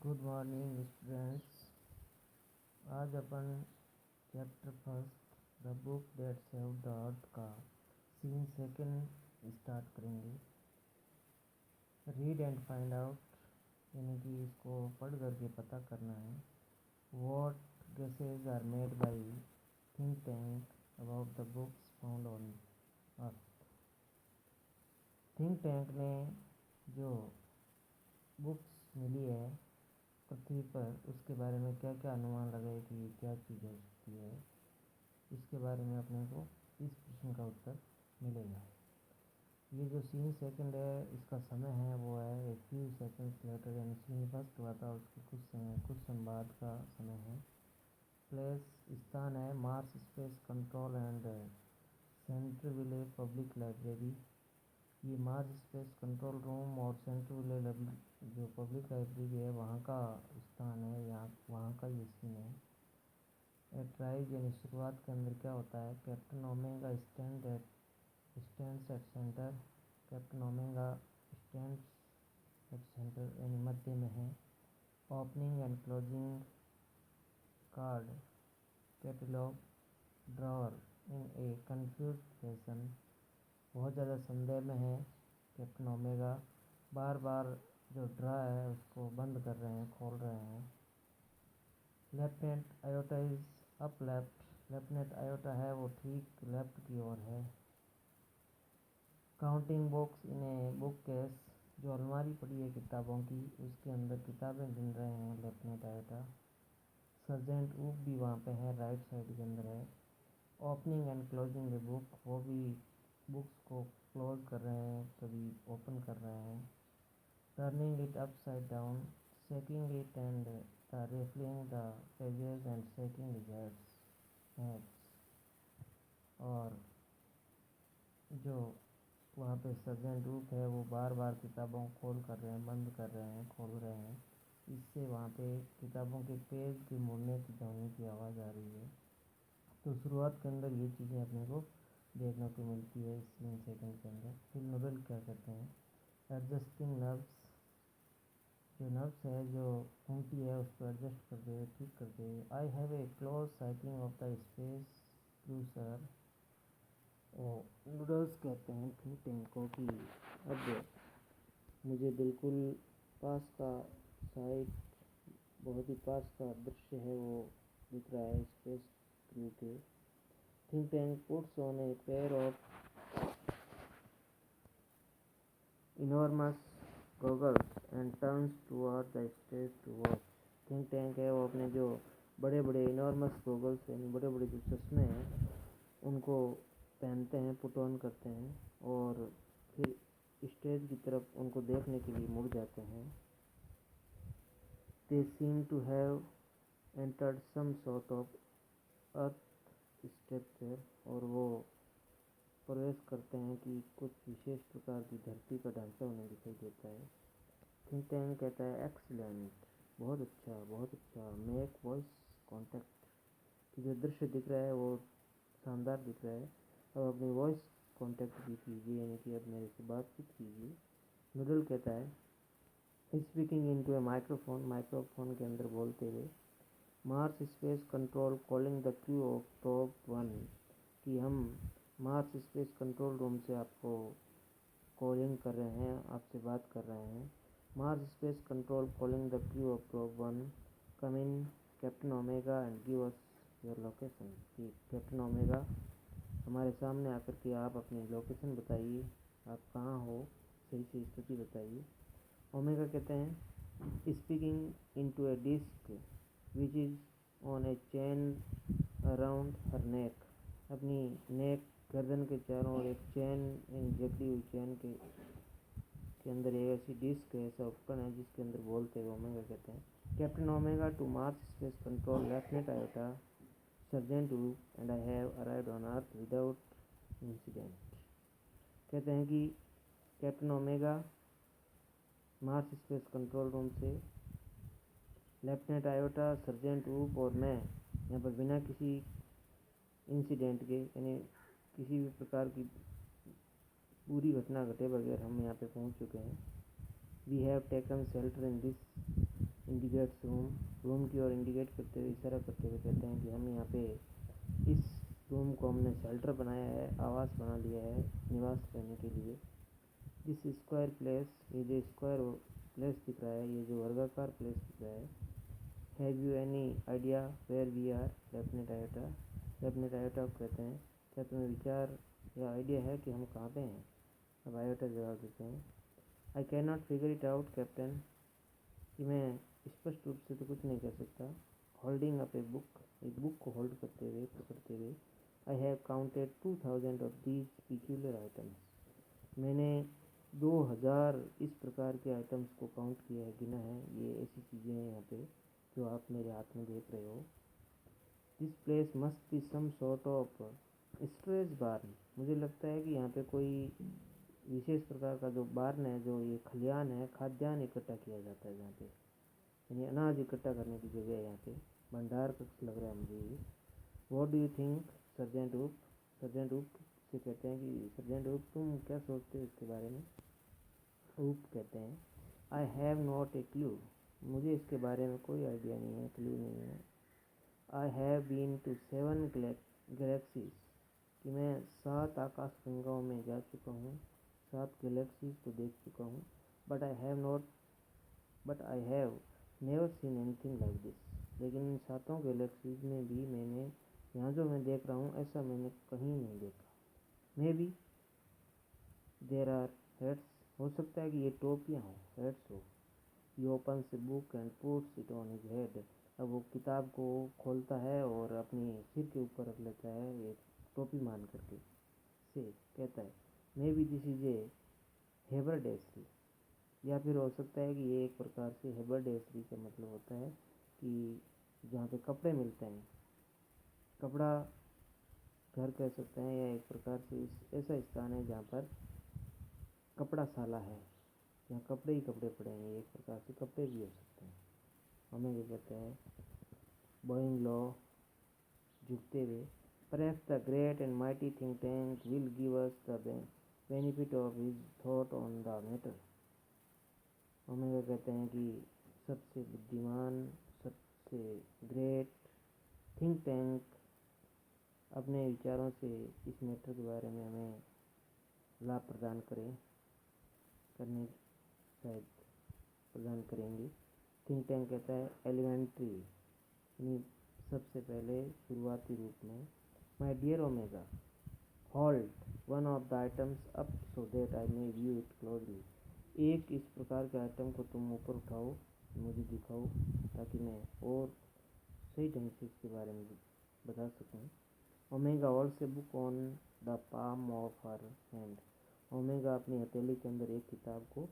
Good morning students. आज अपन chapter first the book that saved the earth का scene second start करेंगे। Read and find out, यानी कि इसको पढ़ करके पता करना है। What guesses are made by think tank about the books found on earth. Think tank ने जो बुक्स मिली है पृथ्वी पर, उसके बारे में क्या क्या अनुमान लगाए कि क्या चीज़ हो सकती है, इसके बारे में अपने को इस प्रश्न का उत्तर मिलेगा। ये जो सीन सेकंड है, इसका समय है वो है ए फ्यू सेकंड्स लेटर, यानी सीन फर्स्ट हुआ था उसके कुछ समय बाद का समय है। प्लेस स्थान है Mars space control and Centerville public library. ये मार्स स्पेस कंट्रोल रूम और सेंट्रल जो पब्लिक लाइब्रेरी है वहाँ का स्थान है, यहाँ वहाँ का ये सीन है। एट राइज यानी शुरुआत के अंदर क्या होता है, captain omega stands at centre. Captain omega stands at centre यानी मध्य में है। Opening and closing card catalogue drawer in A confuse fashion, बहुत ज़्यादा संदेह में है। कैप्टन ओमेगा बार बार जो ड्रा है उसको बंद कर रहे हैं, खोल रहे हैं। Lieutenant iota is up left, lieutenant iota है वो ठीक लेफ्ट की ओर है। Counting books in a book case, जो अलमारी पड़ी है किताबों की उसके अंदर किताबें गिन रहे हैं लेफ्टिनेंट आयोटा। सर्जेंट ऊप भी वहाँ पे है, राइट साइड के अंदर है। Opening and closing the book, वो भी बुक्स को क्लोज कर रहे हैं, कभी ओपन कर रहे हैं। Turning it upside down, shaking it and riffling the pages and shaking the heads. और जो वहाँ पे सर्जेंट रूप है वो बार बार किताबों को खोल कर रहे हैं, बंद कर रहे हैं, खोल रहे हैं। इससे वहाँ पे किताबों के पेज के मुड़ने की ध्वनि की आवाज़ आ रही है। तो शुरुआत के अंदर ये चीज़ें अपने को देखने को मिलती है इस सीन सेकंड के अंदर। फिर नोबेल क्या कहते हैं, एडजस्टिंग नर्व्स, जो नर्व्स है जो खूंटी है उसको एडजस्ट कर दे, ठीक कर दे। I have a close sighting of the space cruiser, और नूडल्स कहते हैं थिंक टैंक को कि अब मुझे बिल्कुल पास का साइट, बहुत ही पास का दृश्य है वो दिख रहा है स्पेस क्रू के। Think tank puts on a pair of enormous goggles and turns toward the stage to watch। Think tank है वो अपने जो बड़े बड़े इनॉर्मस गोगल्स यानी बड़े बड़े जो चश्मे हैं उनको पहनते हैं, पुट ऑन करते हैं और फिर स्टेज की तरफ उनको देखने के लिए मुड़ जाते हैं। They seem to have entered some sort of earth structure, और वो प्रवेश करते हैं कि कुछ विशेष प्रकार की धरती का ढांचा उन्हें दिखाई देता है। थिंक टैंक कहता है एक्सीलेंट, बहुत अच्छा बहुत अच्छा। मेक वॉइस कॉन्टैक्ट, कि जो दृश्य दिख रहा है वो शानदार दिख रहा है, अब अपनी वॉइस कॉन्टैक्ट भी कीजिए, यानी कि अब मेरे से बातचीत कीजिए। नूडल कहता है स्पीकिंग इनटू ए माइक्रोफोन, माइक्रोफोन के अंदर बोलते हुए। Mars space control calling the crew of probe 1, कि हम मार्स स्पेस कंट्रोल रूम से आपको कॉलिंग कर रहे हैं, आपसे बात कर रहे हैं। Mars space control calling the crew of probe 1, come in captain omega and give us your location, कि कैप्टन ओमेगा हमारे सामने आकर के आप अपनी लोकेशन बताइए, आप कहाँ हो, सही से स्थिति बताइए। ओमेगा कहते हैं speaking into a disc which is on a chain around her neck, अपनी नेक गर्दन के चारों ओर एक चेन जकड़ी हुई चेन के अंदर एक ऐसी डिस्क है, ऐसा उपकरण है जिसके अंदर बोलते हुए ओमेगा कहते हैं captain Omega to Mars space control lieutenant Iota sergeant Woop and I have arrived on Earth without incident. कहते हैं कि captain Omega Mars space control room से लेफ्टिनेंट आयोटा, सर्जेंट वूप और मैं यहाँ पर बिना किसी इंसिडेंट के, यानी किसी भी प्रकार की पूरी घटना घटे बगैर हम यहाँ पे पहुँच चुके हैं। We have taken shelter in this indicates room की ओर इंडिकेट करते हुए, इशारा करते हुए कहते हैं कि हम यहाँ पे इस रूम को हमने शेल्टर बनाया है, आवास बना लिया है निवास करने के लिए। दिस स्क्वायर प्लेस, ये जो स्क्वायर प्लेस दिख रहा है, ये जो वर्गाकार प्लेस दिख रहा है। Have you any idea where we are? Definite Iota. Definite Iota को कहते हैं क्या तुम्हें विचार या आइडिया है कि हम कहाँ पे हैं? अब आयोटा जवाब देते हैं I can not figure it out captain, कि मैं स्पष्ट रूप से तो कुछ नहीं कर सकता। होल्डिंग अप ए बुक, एक बुक को होल्ड करते हुए, पकड़ते हुए, I have counted 2000 of these peculiar items, मैंने 2000 इस प्रकार के आइटम्स को काउंट किया है, गिना है। ये ऐसी चीज़ें हैं यहाँ पे जो आप मेरे हाथ में देख रहे हो। This place must be some sort of storage barn, मुझे लगता है कि यहाँ पे कोई विशेष प्रकार का जो बार्न है, जो ये खलियान है, खाद्यान्न इकट्ठा किया जाता है जहाँ पे, यानी अनाज इकट्ठा करने की जगह है यहाँ पे, भंडार कक्ष लग रहा है मुझे ये। What do you think sergeant ऊप? सर्जेंट ऊप से कहते हैं कि सर्जेंट ऊप तुम क्या सोचते हो इसके बारे में? ऊप कहते हैं I have not a clue, मुझे इसके बारे में कोई आइडिया नहीं है, क्लू नहीं है। I have been to 7 galaxies, कि मैं 7 आकाश गंगाओं में जा चुका हूँ, 7 गैलेक्सीज को देख चुका हूँ। But I have never seen anything like this, लेकिन इन 7 गैलेक्सीज में भी मैंने यहाँ जो मैं देख रहा हूँ ऐसा मैंने कहीं नहीं देखा। Maybe there are heads, हो सकता है कि ये टोपियाँ हो, हेड्स हो। He opens a book and puts it on his head, अब वो किताब को खोलता है और अपनी सिर के ऊपर रख लेता है एक टोपी मान करके। से कहता है may be this is a haberdashery, या फिर हो सकता है कि ये एक प्रकार से हेबरडेसरी का मतलब होता है कि जहाँ पे कपड़े मिलते हैं, कपड़ा घर कह सकते हैं, या एक प्रकार से ऐसा स्थान है जहाँ पर कपड़ा साला है, जहाँ कपड़े ही कपड़े पड़े हैं, एक प्रकार से कपड़े भी हो सकते हैं। हमें ये कहते हैं बोइंग लो, झुकते हुए, perhaps the great and mighty think tank will give us the benefit of his thought on the matter. Omega कहते हैं कि सबसे बुद्धिमान, सबसे ग्रेट थिंक टैंक अपने विचारों से इस मैटर के बारे में हमें लाभ प्रदान करने शायद प्रदान करेंगे। थिंक टैंक कहता है एलिमेंट्री, यानी सबसे पहले शुरुआती रूप में, my dear Omega hold one of the items up so that I may view it closely, एक इस प्रकार के आइटम को तुम ऊपर उठाओ, मुझे दिखाओ, ताकि मैं और सही ढंग से इसके बारे में बता सकूं। Omega holds a book on the palm of her hand, omega अपनी हथेली के अंदर एक किताब को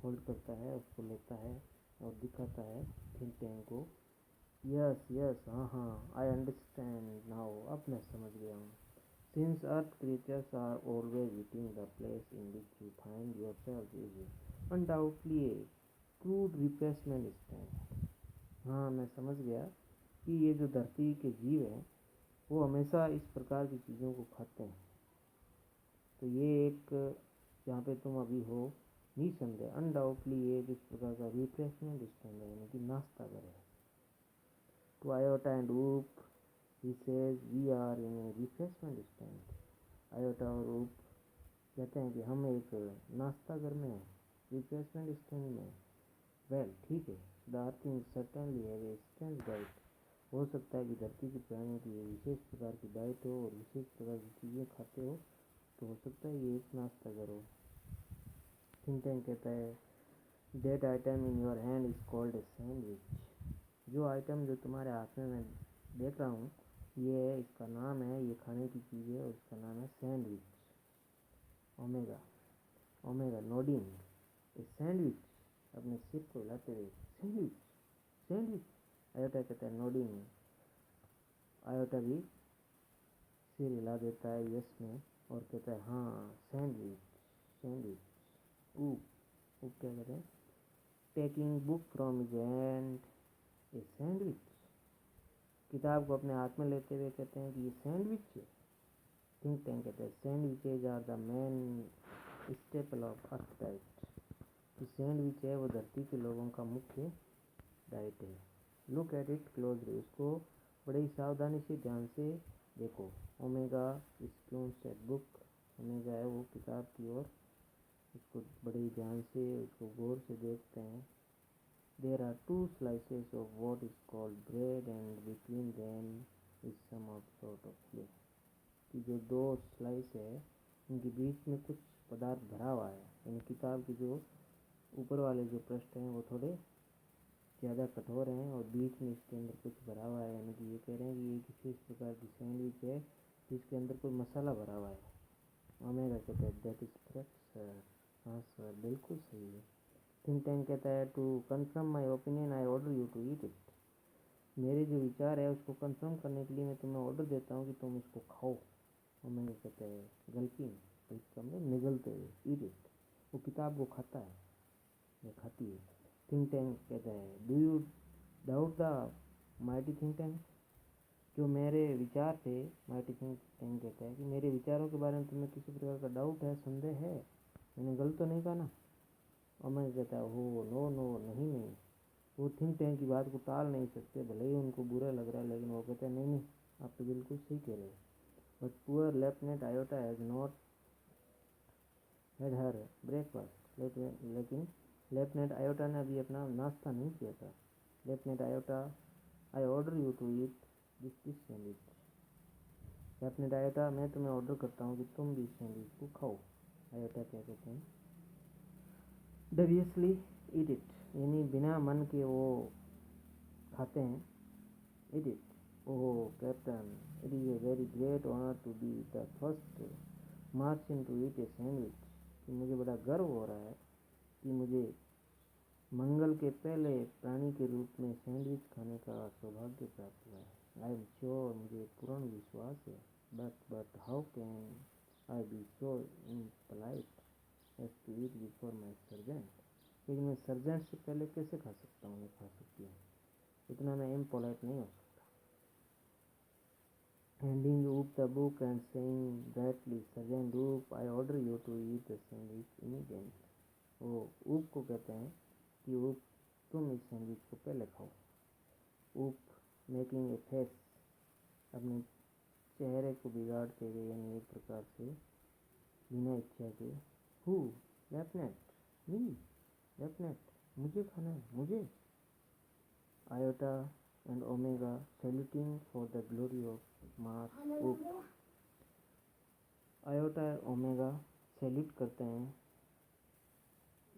होल्ड करता है, उसको लेता है और दिखाता है थिंक टैंक को। यस यस, हाँ हाँ, आई अंडरस्टैंड नाउ, अब मैं समझ गया हूँ। Since Earth creatures are always eating, the place in which you find yourself is undoubtedly a crude replacement stand. हाँ, मैं समझ गया कि ये जो धरती के जीव हैं वो हमेशा इस प्रकार की चीज़ों को खाते हैं। तो ये एक, जहाँ पे तुम अभी हो, निसंदेह अनडाउटली ये इस प्रकार का रिफ्रेशमेंट स्टैंड है, यानी कि नाश्ता घर है। To Iota and Oop he says we are in a refreshment stand, Iota और ऊप कहते हैं कि हम एक नाश्ता घर में हैं, रिफ्रेशमेंट स्टैंड में। वेल ठीक है, the earthing certainly have a strange diet, हो सकता है कि धरती के प्राणियों की विशेष प्रकार की डाइट हो और विशेष प्रकार की चीज़ें खाते हो, तो हो सकता है ये एक नाश्ता घर हो। थिंक टैंक कहता है that item in your hand is called a sandwich, जो आइटम जो तुम्हारे हाथ में मैं देख रहा हूँ, ये है, इसका नाम है, ये खाने की चीज़ है और इसका नाम है sandwich. Omega omega nodding a sandwich, अपने सिर को हिलाते हुए, सैंडविच सैंडविच। आयोटा कहता है नोडिंग, आयोटा भी सिर हिला देता है यस में और कहता है हाँ सैंडविच सैंडविच। ऊप क्या कहते हैं taking book from his hand a sandwich, किताब को अपने हाथ में लेते हुए कहते हैं कि ये सैंडविच है। थिंक टैंक कहते हैं sandwiches are the main staple of Earth diet, कि सैंडविच है वो धरती के लोगों का मुख्य डाइट है। लुक एट इट क्लोजली, उसको बड़े ही सावधानी से ध्यान से देखो। ओमेगा स्क्यून्स एट बुक, ओमेगा है वो किताब की ओर उसको बड़े ही ध्यान से उसको गौर से देखते हैं। There are two slices of what is called bread and between them is some of sort of flesh, कि जो दो स्लाइस है उनके बीच में कुछ पदार्थ भरा हुआ है। यानी किताब के जो ऊपर वाले जो पृष्ठ हैं वो थोड़े ज़्यादा कठोर हैं और बीच में इसके अंदर कुछ भरा हुआ है। यानी कि ये कह रहे हैं कि ये किसी इस प्रकार की सैंडविच है जिसके अंदर कोई मसाला भरा हुआ है। ओमेगा कहता है दैट इज करेक्ट सर। हाँ सर, बिल्कुल सही है। थिंक टैंक कहता है to confirm my opinion I order you to eat it, मेरे जो विचार है उसको कंफर्म करने के लिए मैं तुम्हें ऑर्डर देता हूँ कि तुम इसको खाओ। ओमेगा कहता है गल्पिंग, इसका मतलब निगलते हुए, ईट इट, वो किताब को खाता है या खाती है। थिंक टैंक कहता है do you doubt the mighty think tank, जो मेरे विचार थे, माइटी थिंक टैंक कहता है कि मेरे विचारों के बारे में तुम्हें किसी प्रकार का डाउट है, संदेह है, मैंने गलत तो नहीं कहा ना। ओमेगा कहता है हो नो नो, नहीं नहीं, वो थिंक टैंक की बात को टाल नहीं सकते, भले ही उनको बुरा लग रहा है, लेकिन वो कहते हैं नहीं नहीं, आप तो बिल्कुल सही कह रहे हो। But poor lieutenant Iota has not had her breakfast, लेकिन लेफ्टिनेंट आयोटा ने अभी अपना नाश्ता नहीं किया था। Lieutenant Iota I order you to eat this sandwich, lieutenant Iota मैं तुम्हें ऑर्डर करता हूँ कि तुम भी इस सैंडविच को खाओ। आयोटा क्या कहते हैं डेवियसली ईट इट, यानी बिना मन के वो खाते हैं। Eat it oh captain, it is a very great honour to be the first Martian to eat a sandwich, कि मुझे बड़ा गर्व हो रहा है कि मुझे मंगल के पहले प्राणी के रूप में सैंडविच खाने का सौभाग्य प्राप्त हुआ है। आई एम श्योर, मुझे पूर्ण विश्वास है। But how can I be so impolite as to eat before my sergeant, लेकिन मैं सर्जेंट से पहले कैसे खा सकता हूँ, मैं खा सकती हूँ, इतना मैं इम्पोलाइट नहीं हो सकता। Handing Oop the book and saying brightly, Sergeant Oop, I order you to eat the sandwich immediately. वो ऊप को कहते हैं कि ऊप तुम इस सैंडविच को पहले खाओ। ऊप मेकिंग ए फेस, अपने चेहरे को बिगाड़ते हुए, यानी एक प्रकार से बिना इच्छा के। हु लेफ्टिनेंट, मी लेफ्टिनेंट, मुझे खाना है, मुझे। Iota and omega saluting for the glory of Mars ऊप, आयोटा और ओमेगा सैल्यूट करते हैं,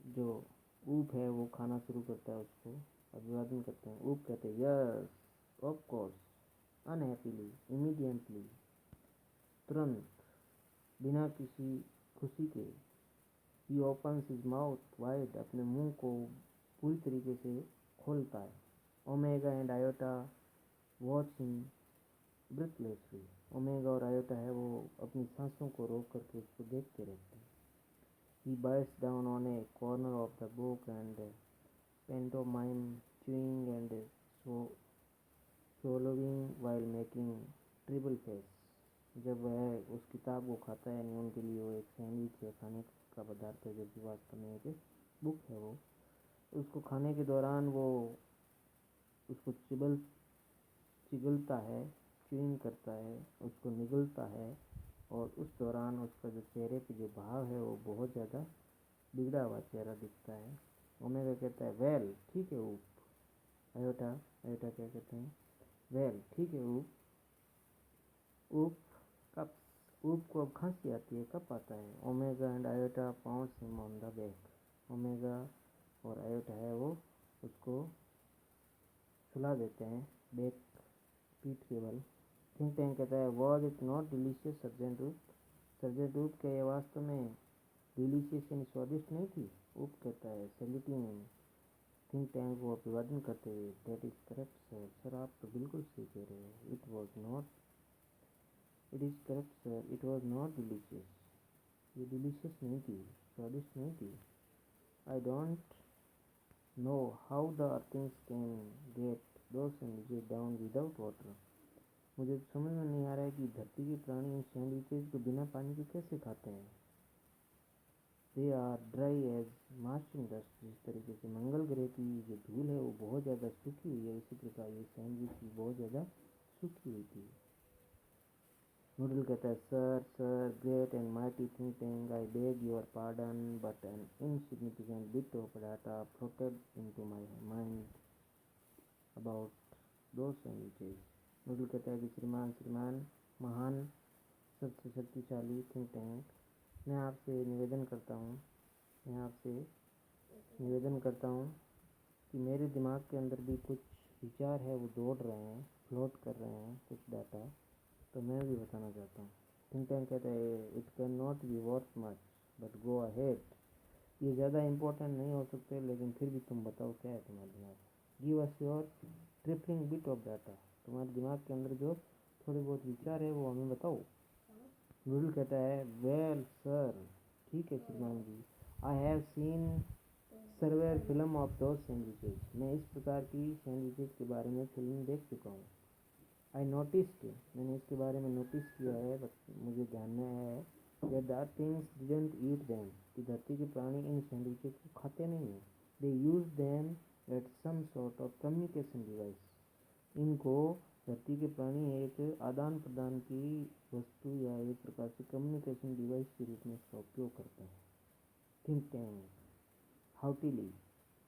जो ऊप है वो खाना शुरू करता है, उसको अभिवादन करते हैं। ऊप कहते हैं yes of course, unhappily, immediately, तुरंत, बिना किसी खुशी के। ही ओपन्स हिज माउथ वाइड, अपने मुंह को पूरी तरीके से खोलता है। Omega and Iota watch him breathlessly, Omega और आयोटा है वो अपनी सांसों को रोक करके उसको देखते रहते हैं। He bites down on a corner of the book and pantomime chewing and swallowing while making triple face, जब वह उस किताब को खाता है, यानी उनके लिए वो एक सैंडविच है, खाने का पदार्थ है, जबकि वास्तव में एक बुक है। वो उसको खाने के दौरान वो उसको चिगलता है, च्यूइंग करता है, उसको निगलता है, और उस दौरान उसका जो चेहरे पे जो भाव है वो बहुत ज़्यादा बिगड़ा हुआ चेहरा दिखता है। ओमेगा कहता है वेल ठीक है ऊप। आयोटा आयोटा क्या कहते हैं वेल ठीक है ऊप। ऊप कब, ऊप को अब खांसी आती है, कब आता है। Omega and iota pounds him on the back, omega और आयोटा है वो उसको सुला देते हैं बैक, पीठ के बल। थिंक टैंक कहता है was it not delicious sergeant ऊप, सर्जेंट ऊप के वास्तव में डिलीशियस यानी स्वादिष्ट नहीं थी। ऊप कहता है सैल्यूटिंग थिंक टैंक को अभिवादन करते हुए that is correct sir, sir आप तो बिल्कुल सही कह रहे हो। It was not, it is correct sir, it was not delicious, ये डिलीशियस नहीं थी, स्वादिष्ट नहीं थी। I don't know how the earthlings can get those sandwiches down without water, मुझे समझ में नहीं आ रहा है कि धरती के प्राणी इन सैंडविचेस को बिना पानी के कैसे खाते हैं। They are dry as Martian dust, जिस तरीके से मंगल ग्रह की जो धूल है वो बहुत ज़्यादा सूखी हुई है, उसी प्रकार ये सैंडविच भी बहुत ज़्यादा सूखी हुई थी। नूडल कहता है, sir great and mighty think tank, I beg your pardon but N insignificant bit of data floated into my mind about दो सैंडविचेस। नूडल कहता है कि श्रीमान महान सबसे शक्तिशाली थिंक टैंक, मैं आपसे निवेदन करता हूँ कि मेरे दिमाग के अंदर भी कुछ विचार है, वो दौड़ रहे हैं, फ्लोट कर रहे हैं कुछ डाटा, तो मैं भी बताना चाहता हूँ। थिंक टैंक कहता है, it can not be worth much but go ahead, ये ज़्यादा इम्पोर्टेंट नहीं हो सकते, लेकिन फिर भी तुम बताओ क्या है तुम्हारे दिमाग, give us your tripling bit of data, तुम्हारे दिमाग के अंदर जो थोड़े बहुत विचार है वो हमें बताओ। नूडल कहता है, वेल सर, ठीक है श्रीमान जी, I have seen surveyor film of those sandwiches, मैं इस प्रकार की सैंडविचेस के बारे में फिल्म देख चुका हूँ। आई नोटिस्ड, मैंने इसके बारे में नोटिस किया है, मुझे ध्यान में आया है that the things didn't eat them, कि धरती के प्राणी इन सैंडविचेस को खाते नहीं हैं। They use them at some sort of communication device, इनको धरती के प्राणी एक आदान प्रदान की वस्तु या एक प्रकार से कम्युनिकेशन डिवाइस के रूप में इसका उपयोग करते हैं। थिंक टैंक हाउटीली,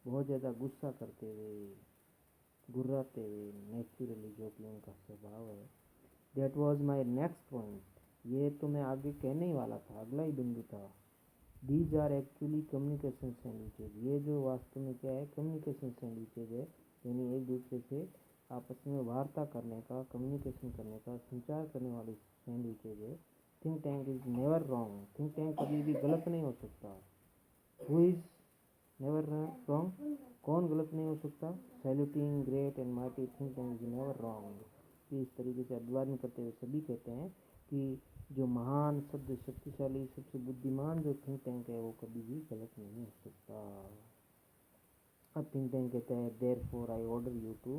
बहुत ज़्यादा गुस्सा करते हुए, गुर्राते हुए, नेचुरली, जो कि उनका स्वभाव है। That was my next point, ये तो मैं आगे कहने ही वाला था, अगला ही बिंदु था। These are actually communication sandwiches, ये जो वास्तव में क्या है, कम्युनिकेशन सैंडविचेज है, यानी एक दूसरे से आपस में वार्ता करने का, कम्युनिकेशन करने का, संचार करने वाली सैंडविचेज है। Think tank is never wrong, think tank कभी भी गलत नहीं हो सकता। हु इज नेवर रॉन्ग, कौन गलत नहीं हो सकता, saluting great and mighty think tank is never wrong. इस तरीके से अभिवादन करते हुए सभी कहते हैं कि जो महान, सबसे शक्तिशाली, सबसे बुद्धिमान जो थिंक टैंक है वो कभी भी गलत नहीं हो सकता। अब थिंक टैंक कहते हैं, therefore I order you to